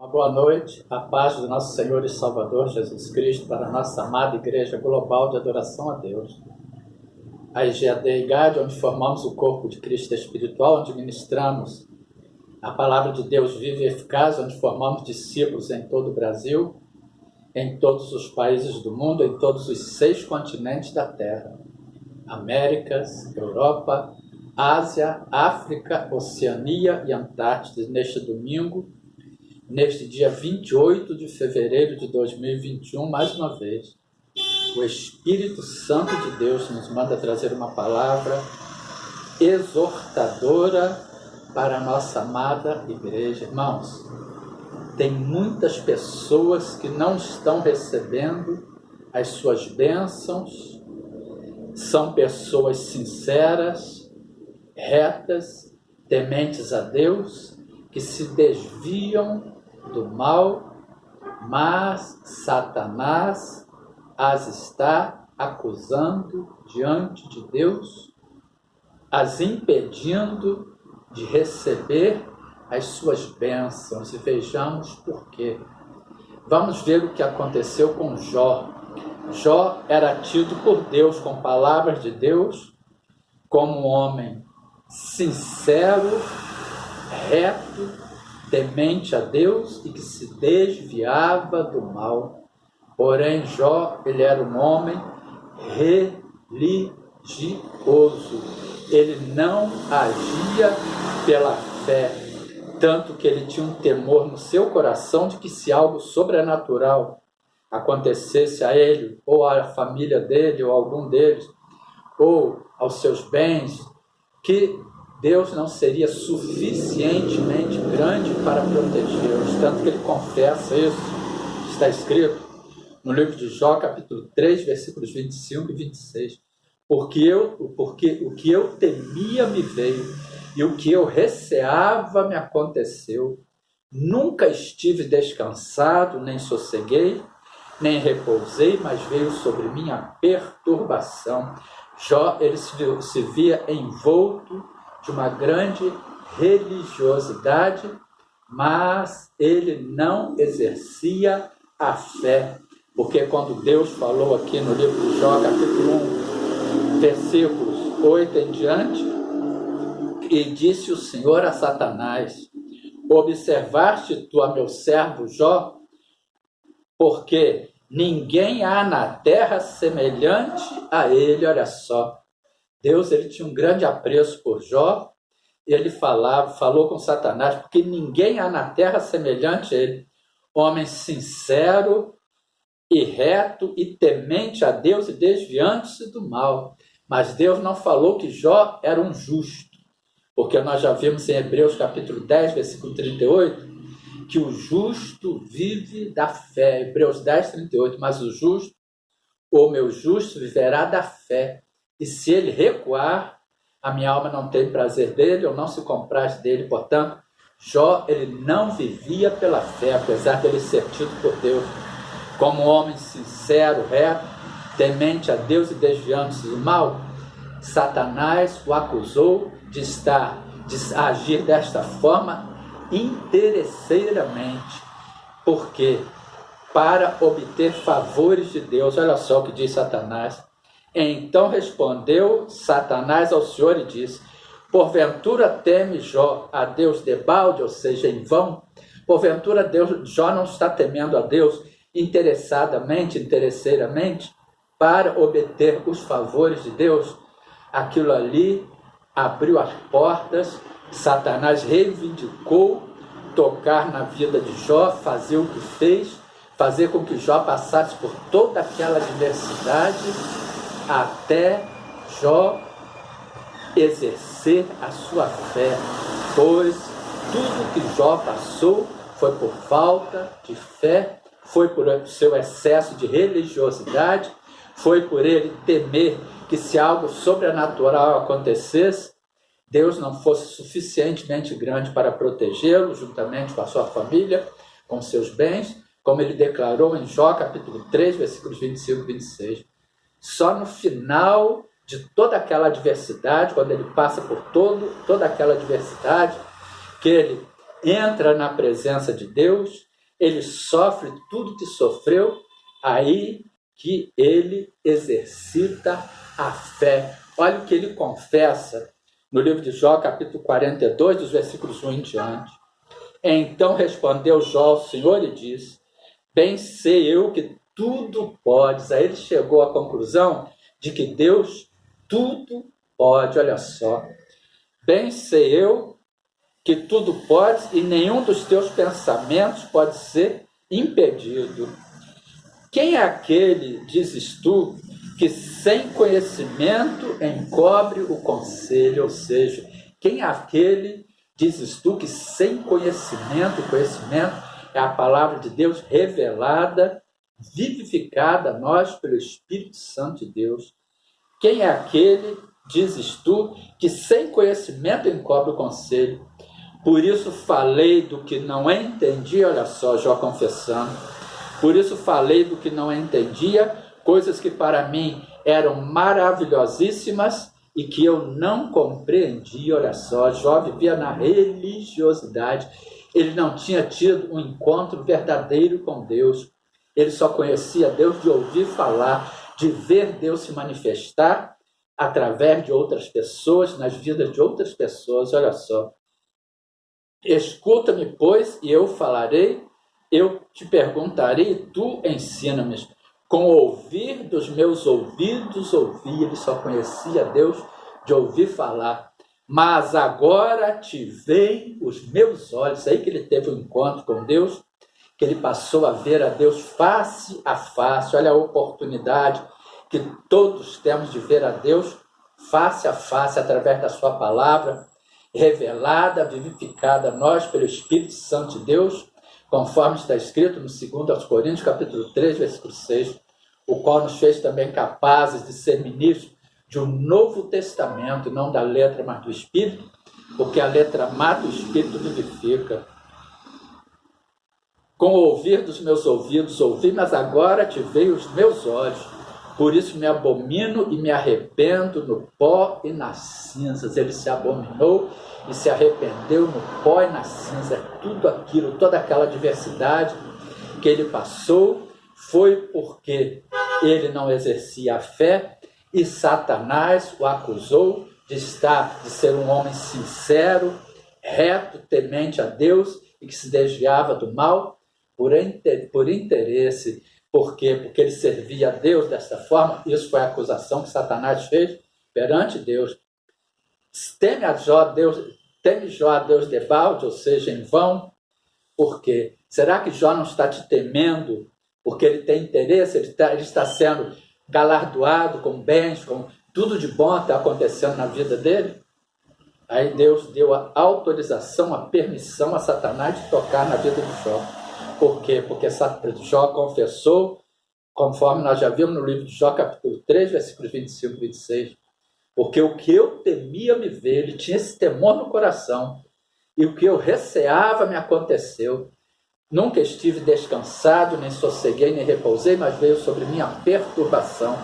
Uma boa noite, a paz do nosso Senhor e Salvador Jesus Cristo para a nossa amada Igreja Global de Adoração a Deus. A IGAD, onde formamos o corpo de Cristo espiritual, onde ministramos a palavra de Deus viva e eficaz, onde formamos discípulos em todo o Brasil, em todos os países do mundo, em todos os 6 continentes da Terra: Américas, Europa, Ásia, África, Oceania e Antártida. Neste domingo, neste dia 28 de fevereiro de 2021, mais uma vez, o Espírito Santo de Deus nos manda trazer uma palavra exortadora para a nossa amada igreja. Irmãos, tem muitas pessoas que não estão recebendo as suas bênçãos, são pessoas sinceras, retas, tementes a Deus, que se desviam do mal, mas Satanás as está acusando diante de Deus, as impedindo de receber as suas bênçãos. E vejamos por quê. Vamos ver o que aconteceu com Jó. Jó era tido por Deus, com palavras de Deus, como um homem sincero, reto, temente a Deus e que se desviava do mal. Porém, Jó, ele era um homem religioso. Ele não agia pela fé, tanto que ele tinha um temor no seu coração de que se algo sobrenatural acontecesse a ele, ou à família dele, ou a algum deles, ou aos seus bens, que Deus não seria suficientemente grande para protegê-los. Tanto que ele confessa isso, está escrito no livro de Jó, capítulo 3, versículos 25 e 26. Porque o que eu temia me veio, e o que eu receava me aconteceu. Nunca estive descansado, nem sosseguei, nem repousei, mas veio sobre mim a perturbação. Jó, ele se via envolto de uma grande religiosidade, mas ele não exercia a fé. Porque quando Deus falou aqui no livro de Jó, capítulo 1, versículos 8 em diante, e disse o Senhor a Satanás: observaste tu a meu servo Jó? Porque ninguém há na terra semelhante a ele. Olha só, Deus, ele tinha um grande apreço por Jó, e ele falou com Satanás, porque ninguém há na terra semelhante a ele, homem sincero e reto e temente a Deus e desviante-se do mal. Mas Deus não falou que Jó era um justo, porque nós já vimos em Hebreus capítulo 10, versículo 38, que o justo vive da fé. Hebreus 10, 38, mas o justo, o meu justo, viverá da fé. E se ele recuar, a minha alma não tem prazer dele, ou não se compraz dele. Portanto, Jó, ele não vivia pela fé, apesar de ele ser tido por Deus como um homem sincero, reto, temente a Deus e desviando-se do mal. Satanás o acusou de agir desta forma interesseiramente. Por quê? Para obter favores de Deus. Olha só o que diz Satanás. Então respondeu Satanás ao Senhor e disse: porventura teme Jó a Deus debalde, ou seja, em vão? Porventura Jó não está temendo a Deus interesseiramente, para obter os favores de Deus? Aquilo ali abriu as portas. Satanás reivindicou tocar na vida de Jó, fazer o que fez, fazer com que Jó passasse por toda aquela adversidade, até Jó exercer a sua fé, pois tudo que Jó passou foi por falta de fé, foi por seu excesso de religiosidade, foi por ele temer que se algo sobrenatural acontecesse, Deus não fosse suficientemente grande para protegê-lo, juntamente com a sua família, com seus bens, como ele declarou em Jó capítulo 3, versículos 25 e 26. Só no final de toda aquela adversidade, quando ele passa por toda aquela adversidade, que ele entra na presença de Deus, ele sofre tudo que sofreu, aí que ele exercita a fé. Olha o que ele confessa no livro de Jó, capítulo 42, dos versículos 1 em diante. Então respondeu Jó ao Senhor e disse: bem sei eu que tudo podes. Aí ele chegou à conclusão de que Deus tudo pode. Olha só. Bem sei eu que tudo podes e nenhum dos teus pensamentos pode ser impedido. Quem é aquele, dizes tu, que sem conhecimento encobre o conselho? Ou seja, quem é aquele, dizes tu, que sem conhecimento é a palavra de Deus revelada, vivificada a nós pelo Espírito Santo de Deus. Quem é aquele, dizes tu, que sem conhecimento encobre o conselho? Por isso falei do que não entendi, olha só, Jó confessando. Por isso falei do que não entendia, coisas que para mim eram maravilhosíssimas e que eu não compreendi. Olha só, Jó vivia na religiosidade. Ele não tinha tido um encontro verdadeiro com Deus. Ele só conhecia Deus de ouvir falar, de ver Deus se manifestar através de outras pessoas, nas vidas de outras pessoas. Olha só. Escuta-me, pois, e eu falarei, eu te perguntarei, e tu ensina-me. Com o ouvir dos meus ouvidos, ouvi. Ele só conhecia Deus de ouvir falar. Mas agora te veem os meus olhos. Aí que ele teve um encontro com Deus, que ele passou a ver a Deus face a face. Olha a oportunidade que todos temos de ver a Deus face a face, através da sua palavra, revelada, vivificada a nós pelo Espírito Santo de Deus, conforme está escrito no 2 Coríntios, capítulo 3, versículo 6, o qual nos fez também capazes de ser ministros de um novo testamento, não da letra, mas do Espírito, porque a letra mata, o Espírito vivifica. Com o ouvir dos meus ouvidos ouvi, mas agora te veio os meus olhos. Por isso me abomino e me arrependo no pó e nas cinzas. Ele se abominou e se arrependeu no pó e nas cinzas. Tudo aquilo, toda aquela adversidade que ele passou foi porque ele não exercia a fé e Satanás o acusou de ser um homem sincero, reto, temente a Deus e que se desviava do mal por interesse. Por quê? Porque ele servia a Deus dessa forma. Isso foi a acusação que Satanás fez perante Deus. Teme Jó a Deus debalde, ou seja, em vão. Por quê? Será que Jó não está te temendo porque ele tem interesse? Ele está sendo galardoado com bens, com tudo de bom está acontecendo na vida dele? Aí Deus deu a autorização, a permissão a Satanás de tocar na vida de Jó. Por quê? Porque Jó confessou, conforme nós já vimos no livro de Jó, capítulo 3, versículos 25 e 26. Porque o que eu temia me ver, ele tinha esse temor no coração, e o que eu receava me aconteceu. Nunca estive descansado, nem sosseguei, nem repousei, mas veio sobre mim a perturbação.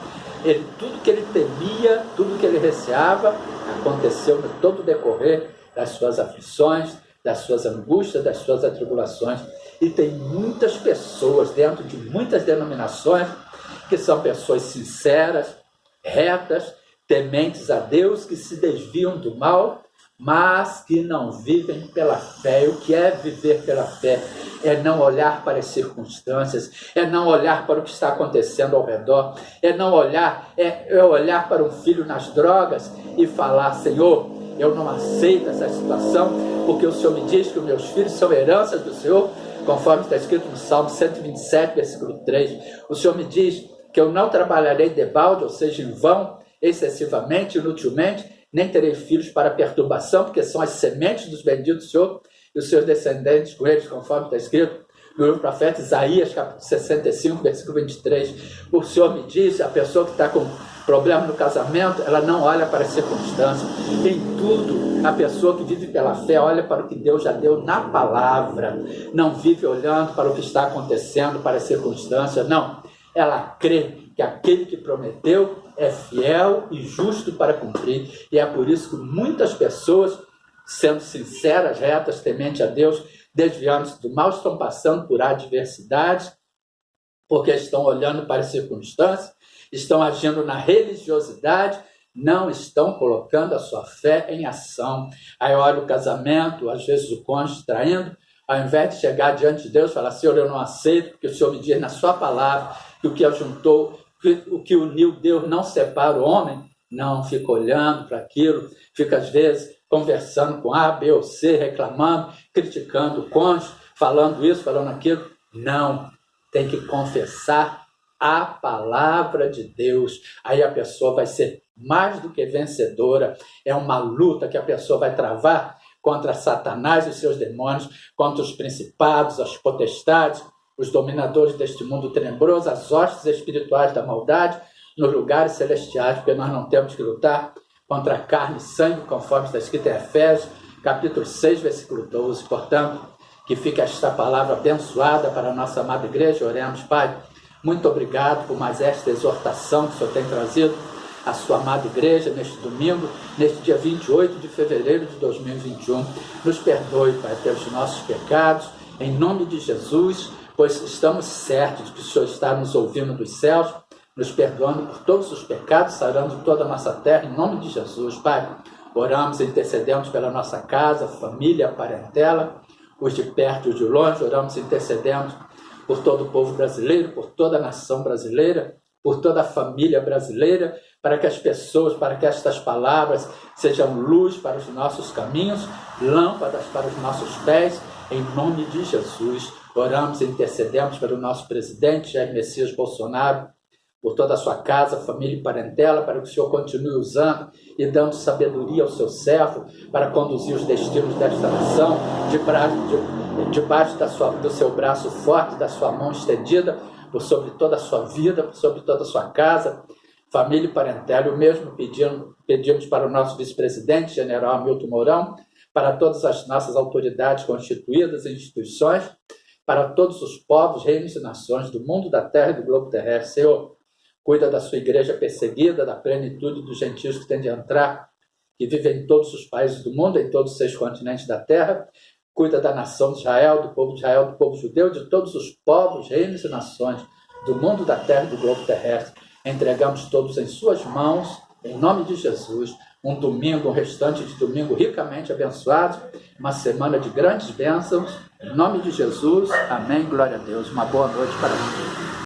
Tudo que ele temia, tudo que ele receava, aconteceu no todo o decorrer das suas aflições, das suas angústias, das suas atribulações. E tem muitas pessoas dentro de muitas denominações que são pessoas sinceras, retas, tementes a Deus, que se desviam do mal, mas que não vivem pela fé. E o que é viver pela fé? É não olhar para as circunstâncias, é não olhar para o que está acontecendo ao redor, é olhar para um filho nas drogas e falar: Senhor, eu não aceito essa situação, porque o Senhor me diz que os meus filhos são heranças do Senhor, conforme está escrito no Salmo 127, versículo 3. O Senhor me diz que eu não trabalharei debalde, ou seja, em vão, excessivamente, inutilmente, nem terei filhos para perturbação, porque são as sementes dos benditos do Senhor e os seus descendentes com eles, conforme está escrito no livro do profeta Isaías, capítulo 65, versículo 23. O Senhor me diz: a pessoa que está com problema no casamento, ela não olha para as circunstâncias. Em tudo, a pessoa que vive pela fé olha para o que Deus já deu na palavra. Não vive olhando para o que está acontecendo, para as circunstâncias, não. Ela crê que aquele que prometeu é fiel e justo para cumprir. E é por isso que muitas pessoas, sendo sinceras, retas, temente a Deus, desviando-se do mal, estão passando por adversidade, porque estão olhando para as circunstâncias, estão agindo na religiosidade, não estão colocando a sua fé em ação. Aí olha o casamento, às vezes o cônjuge traindo, ao invés de chegar diante de Deus e falar: Senhor, eu não aceito, porque o Senhor me diz na sua palavra que o que ajuntou, o que uniu Deus não separa o homem. Não, fica olhando para aquilo, fica às vezes conversando com A, B ou C, reclamando, criticando o cônjuge, falando isso, falando aquilo. Não, tem que confessar a palavra de Deus. Aí a pessoa vai ser mais do que vencedora. É uma luta que a pessoa vai travar contra Satanás e seus demônios, contra os principados, as potestades, os dominadores deste mundo tenebroso, as hostes espirituais da maldade nos lugares celestiais, porque nós não temos que lutar contra carne e sangue, conforme está escrito em Efésios, capítulo 6, versículo 12. Portanto, que fique esta palavra abençoada para a nossa amada igreja. Oremos, Pai. Muito obrigado por mais esta exortação que o Senhor tem trazido à sua amada igreja neste domingo, neste dia 28 de fevereiro de 2021. Nos perdoe, Pai, pelos nossos pecados, em nome de Jesus, pois estamos certos de que o Senhor está nos ouvindo dos céus, nos perdoando por todos os pecados, sarando toda a nossa terra, em nome de Jesus, Pai. Oramos e intercedemos pela nossa casa, família, parentela, os de perto e os de longe. Oramos e intercedemos por todo o povo brasileiro, por toda a nação brasileira, por toda a família brasileira, para que as pessoas, para que estas palavras sejam luz para os nossos caminhos, lâmpadas para os nossos pés, em nome de Jesus. Oramos e intercedemos pelo nosso presidente, Jair Messias Bolsonaro, por toda a sua casa, família e parentela, para que o Senhor continue usando e dando sabedoria ao seu servo para conduzir os destinos desta nação, debaixo do seu braço forte, da sua mão estendida, por sobre toda a sua vida, por sobre toda a sua casa, família e parentela. O mesmo pedimos para o nosso vice-presidente, general Hamilton Mourão, para todas as nossas autoridades constituídas e instituições, para todos os povos, reinos e nações do mundo, da terra e do globo terrestre. Senhor, cuida da sua igreja perseguida, da plenitude dos gentios que têm de entrar, que vivem em todos os países do mundo, em todos os 6 continentes da terra. Cuida da nação de Israel, do povo judeu, de todos os povos, reinos e nações do mundo, da terra e do globo terrestre. Entregamos todos em suas mãos, em nome de Jesus. Um domingo, um restante de domingo ricamente abençoado, uma semana de grandes bênçãos, em nome de Jesus. Amém. Glória a Deus. Uma boa noite para todos.